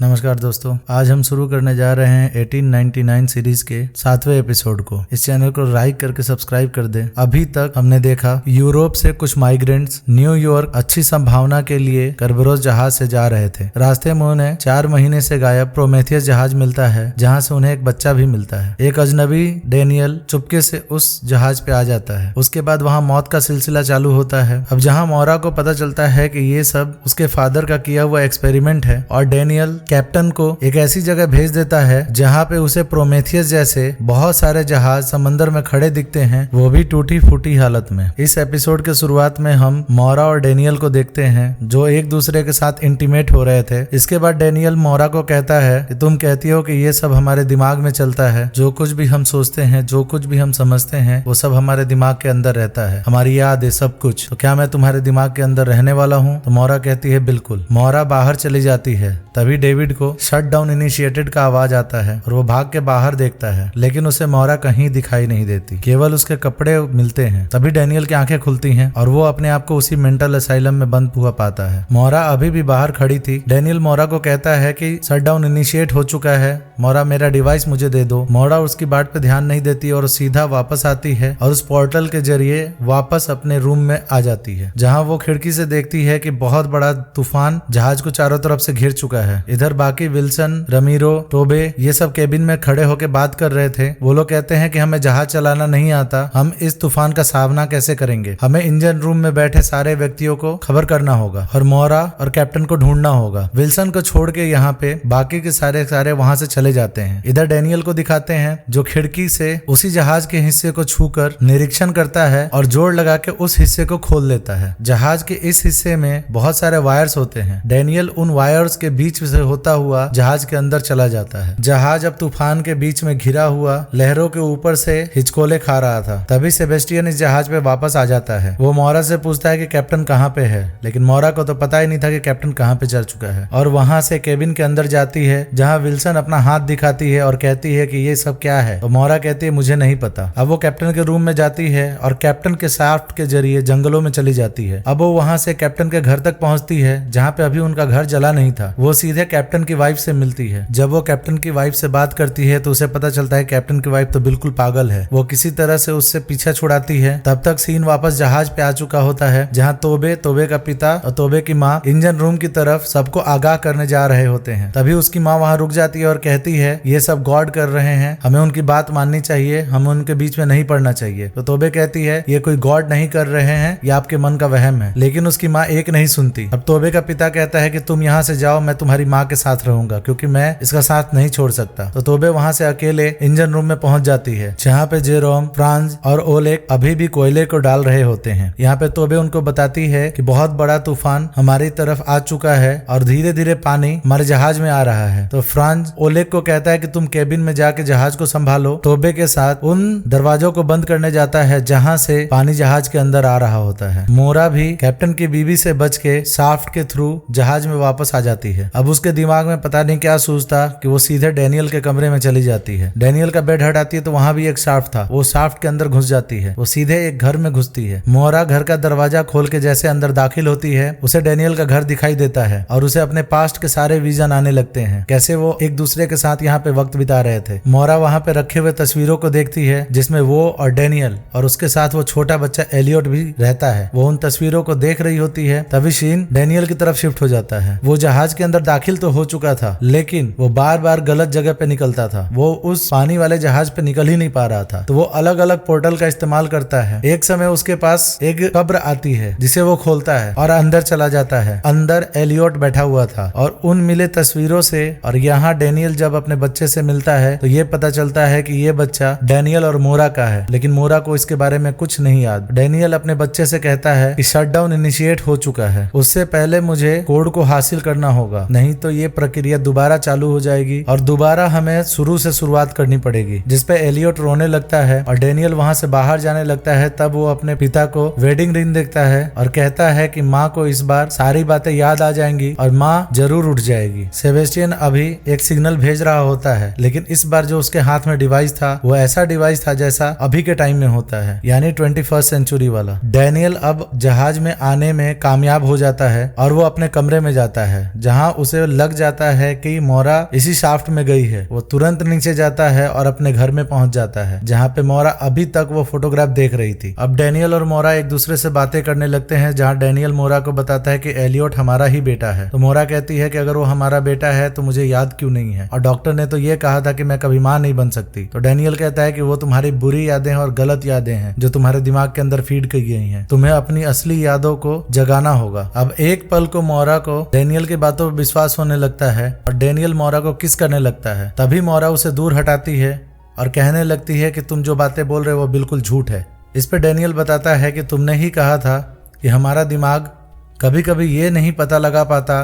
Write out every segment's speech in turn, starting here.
नमस्कार दोस्तों, आज हम शुरू करने जा रहे हैं 1899 सीरीज के 7वें एपिसोड को। इस चैनल को लाइक करके सब्सक्राइब कर दें। अभी तक हमने देखा यूरोप से कुछ माइग्रेंट्स न्यूयॉर्क अच्छी संभावना के लिए कर्बरोस जहाज से जा रहे थे। रास्ते में उन्हें 4 महीने से गायब प्रोमेथियस जहाज मिलता है, जहां से उन्हें एक बच्चा भी मिलता है। एक अजनबी डेनियल चुपके से उस जहाज पे आ जाता है। उसके बाद वहां मौत का सिलसिला चालू होता है। अब जहां मोरा को पता चलता है कि ये सब उसके फादर का किया हुआ एक्सपेरिमेंट है और डेनियल कैप्टन को एक ऐसी जगह भेज देता है जहां पे उसे प्रोमेथियस जैसे बहुत सारे जहाज समंदर में खड़े दिखते हैं, वो भी टूटी फूटी हालत में। इस एपिसोड के शुरुआत में हम मोरा और डेनियल को देखते हैं जो एक दूसरे के साथ इंटीमेट हो रहे थे। इसके बाद डेनियल मोरा को कहता है कि तुम कहती हो कि ये सब हमारे दिमाग में चलता है, जो कुछ भी हम सोचते हैं, जो कुछ भी हम समझते हैं, वो सब हमारे दिमाग के अंदर रहता है, हमारी याद है, सब कुछ। तो क्या मैं तुम्हारे दिमाग के अंदर रहने वाला हूँ? तो मोरा कहती है बिल्कुल। मोरा बाहर चली जाती है। तभी डेविड को शट डाउन इनिशिएटेड का आवाज आता है और वो भाग के बाहर देखता है, लेकिन उसे मोरा कहीं दिखाई नहीं देती, केवल उसके कपड़े मिलते हैं। तभी डेनियल की आंखें खुलती हैं और वो अपने आप को उसी मेंटल असाइलम में बंद हुआ पाता है। मोरा अभी भी बाहर खड़ी थी। डेनियल मोरा को कहता है कि शट डाउन इनिशिएट हो चुका है, मोरा मेरा डिवाइस मुझे दे दो। मोरा उसकी बात पे ध्यान नहीं देती और सीधा वापस आती है और उस पोर्टल के जरिए वापस अपने रूम में आ जाती है, जहाँ वो खिड़की से देखती है कि बहुत बड़ा तूफान जहाज को चारों तरफ से घिर चुका है। इधर बाकी विल्सन, रमीरो, टोबे ये सब केबिन में खड़े होकर बात कर रहे थे। वो लोग कहते हैं कि हमें जहाज चलाना नहीं आता, हम इस तूफान का सामना कैसे करेंगे? हमें इंजन रूम में बैठे सारे व्यक्तियों को खबर करना होगा और मोरा और कैप्टन को ढूंढना होगा। विल्सन को छोड़ के यहाँ पे बाकी के सारे वहां से चले जाते हैं। इधर डेनियल को दिखाते हैं जो खिड़की से उसी जहाज के हिस्से को छूकर निरीक्षण करता है और जोर लगा के उस हिस्से को खोल लेता है। जहाज के इस हिस्से में बहुत सारे वायर्स होते हैं। डेनियल उन वायर्स के बीच से होता हुआ जहाज के अंदर चला जाता है। जहाज अब तूफान के बीच में घिरा हुआ लहरों के ऊपर से हिचकोले खा रहा था। तभी सेबेस्टियन इस जहाज पे वापस आ जाता है। वो मोरा से पूछता है कि कैप्टन कहाँ पे है, लेकिन मोरा को तो पता ही नहीं था कि कैप्टन कहाँ पे चल चुका है। और वहां से केबिन के अंदर जाती है जहाँ विल्सन अपना हाथ दिखाती है और कहती है कि ये सब क्या है। तो मोरा कहती है मुझे नहीं पता। अब वो कैप्टन के रूम में जाती है और कैप्टन के शाफ्ट के जरिए जंगलों में चली जाती है। अब वो वहां से कैप्टन के घर तक पहुंचती है जहाँ पे अभी उनका घर जला नहीं था। वो सीधे कैप्टन की वाइफ से मिलती है। जब वो कैप्टन की वाइफ से बात करती है तो उसे पता चलता है कैप्टन की वाइफ तो बिल्कुल पागल है। वो किसी तरह से उससे पीछा छुड़ाती है। तब तक सीन वापस जहाज पे आ चुका होता है जहाँ तोबे का पिता और तोबे की माँ इंजन रूम की तरफ सबको आगाह करने जा रहे होते हैं। तभी उसकी माँ वहाँ रुक जाती है और कहती है ये सब गॉड कर रहे हैं, हमें उनकी बात माननी चाहिए, हमें उनके बीच में नहीं पड़ना चाहिए। तो तोबे कहती है ये कोई गॉड नहीं कर रहे हैं, ये आपके मन का वहम है। लेकिन उसकी माँ एक नहीं सुनती। अब तोबे का पिता कहता है कि तुम यहाँ से जाओ, मैं तुम्हारी माँ के साथ रहूंगा क्योंकि मैं इसका साथ नहीं छोड़ सकता। तो तोबे वहां से अकेले इंजन रूम में पहुंच जाती है जहाँ पे जेरोम, फ्रांज और ओलेग अभी भी कोयले को डाल रहे होते हैं। यहाँ पे तोबे उनको बताती है कि बहुत बड़ा तूफान हमारी तरफ आ चुका है और धीरे धीरे पानी हमारे जहाज में आ रहा है। तो फ्रांज ओलेग को कहता है कि तुम केबिन में जाके जहाज को संभालो। तोबे के साथ उन दरवाजों को बंद करने जाता है जहाँ से पानी जहाज के अंदर आ रहा होता है। मोरा भी कैप्टन की बीवी से बच के शाफ्ट के थ्रू जहाज में वापस आ जाती है। अब उसके दिमाग में पता नहीं क्या सूझता कि वो सीधे डेनियल के कमरे में चली जाती है। डेनियल का बेड हटाती है तो वहां भी एक शाफ्ट था। वो शाफ्ट के अंदर घुस जाती है। वो सीधे एक घर में घुसती है। मोरा घर का दरवाजा खोल के जैसे अंदर दाखिल होती है, उसे डेनियल का घर दिखाई देता है और उसे अपने पास्ट के सारे विजन आने लगते हैं, कैसे वो एक दूसरे के साथ यहाँ पे वक्त बिता रहे थे। मोरा वहां पे रखे हुए तस्वीरों को देखती है जिसमें वो और डेनियल और उसके साथ वो छोटा बच्चा एलियट भी रहता है। वो उन तस्वीरों को देख रही होती है। तभी सीन डेनियल की तरफ शिफ्ट हो जाता है। वो जहाज के अंदर दाखिल तो हो चुका था, लेकिन वो बार बार गलत जगह पे निकलता था। वो उस पानी वाले जहाज पे निकल ही नहीं पा रहा था। तो वो अलग अलग पोर्टल का इस्तेमाल करता है। एक समय उसके पास एक कब्र आती है जिसे वो खोलता है और अंदर चला जाता है। अंदर एलियट बैठा हुआ था और उन मिले तस्वीरों से और यहाँ डेनियल जब अपने बच्चे से मिलता है तो ये पता चलता है कि ये बच्चा डेनियल और मोरा का है, लेकिन मोरा को इसके बारे में कुछ नहीं याद। डेनियल अपने बच्चे से कहता है कि शटडाउन इनिशिएट हो चुका है, उससे पहले मुझे कोड को हासिल करना होगा, नहीं तो ये प्रक्रिया दोबारा चालू हो जाएगी और दोबारा हमें शुरू से शुरुआत करनी पड़ेगी। जिसपे एलियट रोने लगता है और डेनियल वहां से बाहर जाने लगता है। तब वो अपने पिता को वेडिंग रिंग देखता है और कहता है कि माँ को इस बार सारी बातें याद आ जाएंगी और माँ जरूर उठ जाएगी। सेबेस्टियन अभी एक सिग्नल भेज रहा होता है, लेकिन इस बार जो उसके हाथ में डिवाइस था वो ऐसा डिवाइस था जैसा अभी के टाइम में होता है, यानी 21st सेंचुरी वाला। डेनियल अब जहाज में आने में कामयाब हो जाता है और वो अपने कमरे में जाता है जहाँ उसे लग लग जाता है कि मोरा इसी शाफ्ट में गई है। वो तुरंत नीचे जाता है और अपने घर में पहुंच जाता है जहाँ पे मोरा अभी तक वो फोटोग्राफ देख रही थी। अब डैनियल और मोरा एक दूसरे से बातें करने लगते हैं, जहाँ डैनियल मोरा को बताता है कि एलियट हमारा ही बेटा है। तो मोरा कहती है कि अगर वो हमारा बेटा है तो मुझे याद क्यों नहीं है, और डॉक्टर ने तो ये कहा था कि मैं कभी माँ नहीं बन सकती। तो डैनियल कहता है कि वो तुम्हारी बुरी यादें और गलत यादें हैं जो तुम्हारे दिमाग के अंदर फीड की गई हैं, तुम्हें अपनी असली यादों को जगाना होगा। अब एक पल को मोरा को डैनियल की बातों पर विश्वास होने लगता है और डैनियल मोरा को किस करने लगता है। तभी मोरा उसे दूर हटाती है और कहने लगती है कि तुम जो बातें बोल रहे हो वो बिल्कुल झूठ है। इस पे डैनियल बताता है कि तुमने ही कहा था कि हमारा दिमाग कभी कभी ये नहीं पता लगा पाता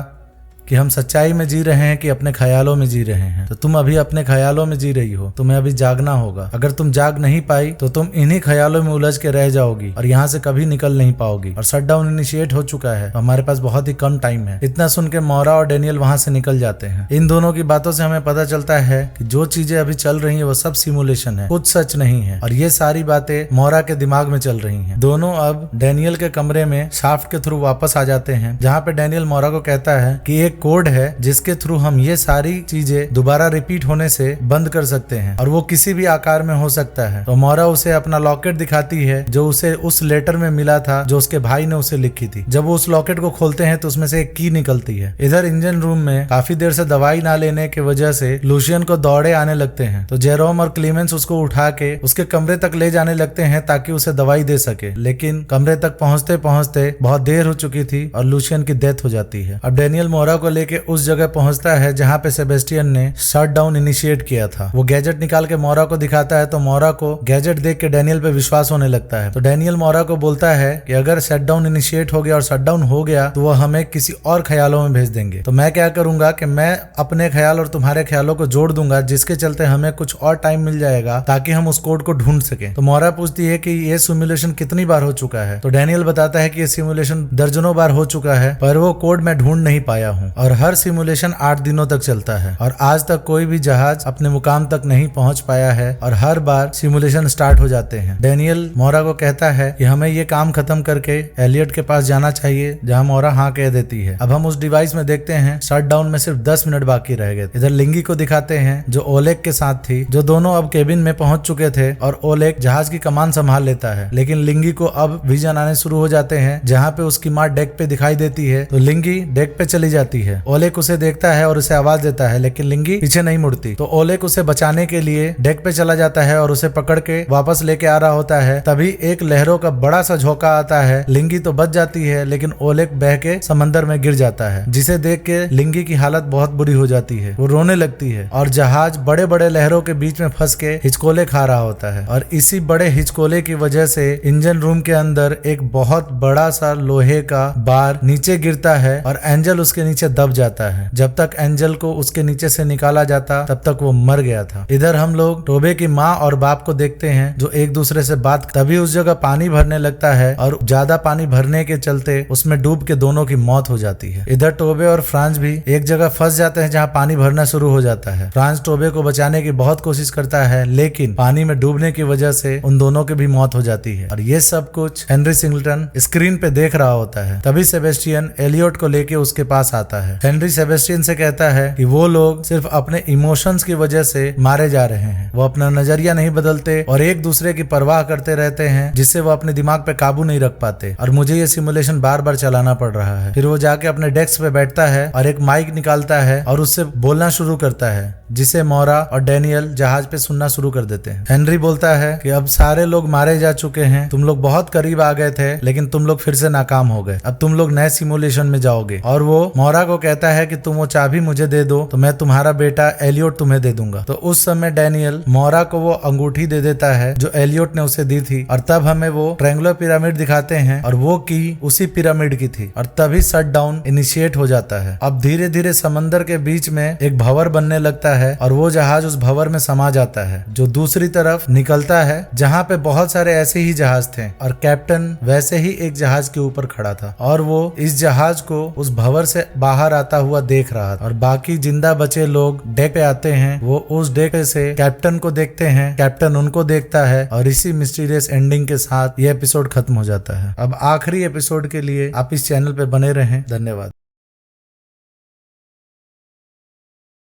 कि हम सच्चाई में जी रहे हैं कि अपने ख्यालों में जी रहे हैं। तो तुम अभी अपने ख्यालों में जी रही हो, तुम्हें अभी जागना होगा। अगर तुम जाग नहीं पाई तो तुम इन्हीं ख्यालों में उलझ के रह जाओगी और यहाँ से कभी निकल नहीं पाओगी। और शटडाउन इनिशिएट हो चुका है, तो हमारे पास बहुत ही कम टाइम है। इतना सुन के मोरा और डैनियल वहां से निकल जाते हैं। इन दोनों की बातों से हमें पता चलता है कि जो चीजें अभी चल रही है वो सब सिमुलेशन है, कुछ सच नहीं है। और ये सारी बातें मोरा के दिमाग में चल रही है। दोनों अब डैनियल के कमरे में शाफ्ट के थ्रू वापस आ जाते हैं, जहाँ पे डैनियल मोरा को कहता है कि एक कोड है जिसके थ्रू हम ये सारी चीजें दोबारा रिपीट होने से बंद कर सकते हैं, और वो किसी भी आकार में हो सकता है। तो मोरा उसे अपना लॉकेट दिखाती है जो उसे उस लेटर में मिला था जो उसके भाई ने उसे लिखी थी। जब वो उस लॉकेट को खोलते हैं तो उसमें से एक की निकलती है। इधर इंजन रूम में काफी देर से दवाई ना लेने की वजह से लूशियन को दौड़े आने लगते हैं। तो जेरोम और क्लीमेंस उसको उठा के उसके कमरे तक ले जाने लगते हैं ताकि उसे दवाई दे सके, लेकिन कमरे तक पहुंचते पहुंचते बहुत देर हो चुकी थी और लूशियन की डेथ हो जाती है। अब डैनियल मोरा को लेके उस जगह पहुंचता है जहां पे सेबेस्टियन ने शटडाउन इनिशिएट किया था। वो गैजेट निकाल के मोरा को दिखाता है, तो मोरा को गैजेट देख के डैनियल पे विश्वास होने लगता है। तो डैनियल मोरा को बोलता है कि अगर शटडाउन इनिशिएट हो गया और शटडाउन हो गया तो वो हमें किसी और ख्यालों में भेज देंगे। तो मैं क्या करूंगा कि मैं अपने ख्याल और तुम्हारे ख्यालों को जोड़ दूंगा, जिसके चलते हमें कुछ और टाइम मिल जाएगा ताकि हम उस कोड को ढूंढ सके। तो मोरा पूछती है कि ये सिमुलेशन कितनी बार हो चुका है। तो डैनियल बताता है कि ये सिमुलेशन दर्जनों बार हो चुका है, पर वो कोड मैं ढूंढ नहीं पाया हूँ, और हर सिमुलेशन 8 दिनों तक चलता है और आज तक कोई भी जहाज अपने मुकाम तक नहीं पहुंच पाया है, और हर बार सिमुलेशन स्टार्ट हो जाते हैं। डैनियल मोरा को कहता है कि हमें ये काम खत्म करके एलियट के पास जाना चाहिए, जहां मोरा हाँ कह देती है। अब हम उस डिवाइस में देखते हैं शटडाउन में सिर्फ 10 मिनट बाकी रह गए। इधर लिंगी को दिखाते हैं जो ओलेग के साथ थी, जो दोनों अब केबिन में पहुंच चुके थे और ओलेग जहाज की कमान संभाल लेता है। लेकिन लिंगी को अब विजन आने शुरू हो जाते हैं, जहाँ पे उसकी माँ डेक पे दिखाई देती है। तो लिंगी डेक पे चली जाती है। ओलेग उसे देखता है और उसे आवाज देता है, लेकिन लिंगी पीछे नहीं मुड़ती। तो ओलेग उसे बचाने के लिए डेक पे चला जाता है और उसे पकड़ के वापस लेके आ रहा होता है। तभी एक लहरों का बड़ा सा झोंका आता है। लिंगी तो बच जाती है, लेकिन ओलेग बह के समंदर में गिर जाता है, जिसे देख के लिंगी की हालत बहुत बुरी हो जाती है। वो रोने लगती है और जहाज बड़े बड़े लहरों के बीच में फंस के हिचकोले खा रहा होता है। और इसी बड़े हिचकोले की वजह से इंजन रूम के अंदर एक बहुत बड़ा सा लोहे का बार नीचे गिरता है और एंजल उसके नीचे दब जाता है। जब तक एंजल को उसके नीचे से निकाला जाता तब तक वो मर गया था। इधर हम लोग टोबे की माँ और बाप को देखते हैं जो एक दूसरे से बात। तभी उस जगह पानी भरने लगता है और ज्यादा पानी भरने के चलते उसमें डूब के दोनों की मौत हो जाती है। इधर टोबे और फ्रांस भी एक जगह फंस जाते हैं जहाँ पानी भरना शुरू हो जाता है। फ्रांस टोबे को बचाने की बहुत कोशिश करता है, लेकिन पानी में डूबने की वजह से उन दोनों की भी मौत हो जाती है। और ये सब कुछ हेनरी सिंगलटन स्क्रीन पे देख रहा होता है। तभी सेबेस्टियन एलियट को लेके उसके पास आता है। हेनरी सेबेस्टियन से कहता है कि वो लोग सिर्फ अपने इमोशंस की वजह से मारे जा रहे हैं। वो अपना नजरिया नहीं बदलते और एक दूसरे की परवाह करते रहते हैं, जिससे वो अपने दिमाग पे काबू नहीं रख पाते। और मुझे ये सिमुलेशन बार बार चलाना पड़ रहा है। फिर वो जाके अपने डेस्क पे बैठता है और एक माइक निकालता है और उससे बोलना शुरू करता है, जिसे मोरा और डैनियल जहाज पे सुनना शुरू कर देते हैं। हेनरी बोलता है कि अब सारे लोग मारे जा चुके हैं, तुम लोग बहुत करीब आ गए थे, लेकिन तुम लोग फिर से नाकाम हो गए। अब तुम लोग नए सिमुलेशन में जाओगे। और वो मोरा को कहता है कि तुम वो चाबी मुझे दे दो तो मैं तुम्हारा बेटा एलियट तुम्हें दे दूंगा। तो उस समय डैनियल मोरा को वो अंगूठी दे देता है जो एलियट ने उसे दी थी, और तब हमें वो ट्रायंगुलर पिरामिड दिखाते हैं और वो की उसी पिरामिड की थी। और तभी शटडाउन इनिशिएट हो जाता है। अब धीरे धीरे समंदर के बीच में एक भंवर बनने लगता है और वो जहाज उस भंवर में समा जाता है, जो दूसरी तरफ निकलता है जहाँ पे बहुत सारे ऐसे ही जहाज थे और कैप्टन वैसे ही एक जहाज के ऊपर खड़ा था और वो इस जहाज को उस भंवर से बाहर आता हुआ देख रहा था। और बाकी जिंदा बचे लोग डेक पे आते हैं, वो उस डेक से कैप्टन को देखते हैं, कैप्टन उनको देखता है और इसी मिस्टीरियस एंडिंग के साथ ये एपिसोड खत्म हो जाता है। अब आखिरी एपिसोड के लिए आप इस चैनल पे बने रहें। धन्यवाद।